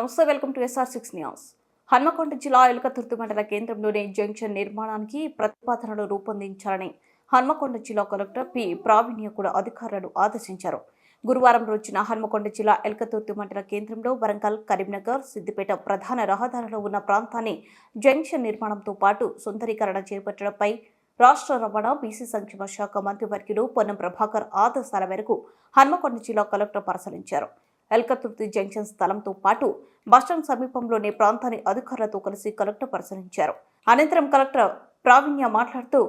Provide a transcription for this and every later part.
నమస్తే, welcome to SR6 news. Hanamkonda జిల్లా ఎలుకతుర్తి మండల కేంద్రంలోని జంక్షన్ నిర్మాణానికి ప్రతిపాదనలు రూపొందించాలని హన్మకొండ జిల్లా కలెక్టర్ పి. ప్రావీణ్య కూడా అధికారులను ఆదేశించారు. గురువారం రోజున హన్మకొండ జిల్లా ఎలుకతుర్తి మండల కేంద్రంలో వరంగల్, కరీంనగర్, సిద్దిపేట ప్రధాన రహదారిలో ఉన్న ప్రాంతాన్ని జంక్షన్ నిర్మాణంతో పాటు సుందరీకరణ చేపట్టడంపై రాష్ట్ర రవాణా, బీసీ సంక్షేమ శాఖ మంత్రివర్యులు పొన్నం ప్రభాకర్ ఆదేశాల మేరకు హన్మకొండ జిల్లా కలెక్టర్ పరిశీలించారు. ఎల్కతుర్తి జంక్షన్ స్థలంతో పాటు బస్టాండ్ సమీపంలోని ప్రాంతాన్ని అధికారులతో కలిసి కలెక్టర్ పరిశీలించారు. అనంతరం కలెక్టర్ ప్రావీణ్య మాట్లాడుతూ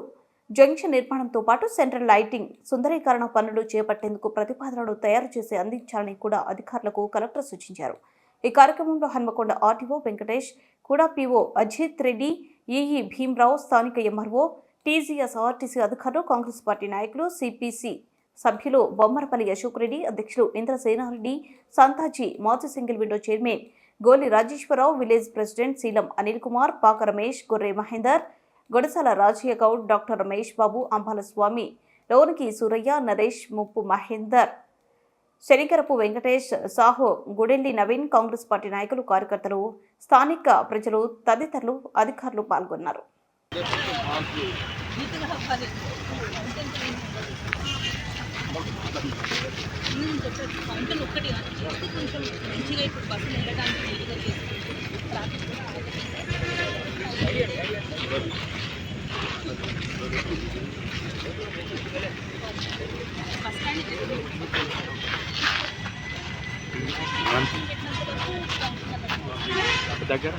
జంక్షన్ నిర్మాణంతో పాటు సెంట్రల్ లైటింగ్, సుందరీకరణ పనులు చేపట్టేందుకు ప్రతిపాదనలు తయారు చేసి అందించాలని కూడా అధికారులకు కలెక్టర్ సూచించారు. ఈ కార్యక్రమంలో హన్మకొండ ఆర్టీఓ వెంకటేష్, కూడా పీఓ అజిత్ రెడ్డి, ఈఈ భీమరావు, స్థానిక ఎంఆర్ఓ, టీజీఎస్ ఆర్టీసీ అధికారులు, కాంగ్రెస్ పార్టీ నాయకులు, సిపిసి సభ్యులు బొమ్మరపల్లి అశోక్ రెడ్డి, అధ్యక్షులు ఇంద్రసేనారెడ్డి, సంతాజీ, మాజీ సింగిల్ విండో చైర్మన్ గోలి రాజేశ్వరరావు, విలేజ్ ప్రెసిడెంట్ శీలం అనిల్ కుమార్, పాక రమేష్, గొర్రె మహేందర్, గొడసాల రాజయ్య గౌడ్, డాక్టర్ రమేష్ బాబు, అంబాల స్వామి, లోనికి సూరయ్య, నరేష్, ముప్పు మహేందర్, శనికరపు వెంకటేష్, సాహో, గుడెల్లి నవీన్, కాంగ్రెస్ పార్టీ నాయకులు, కార్యకర్తలు, స్థానిక ప్రజలు తదితరులు అధికారులు పాల్గొన్నారు. దగ్గర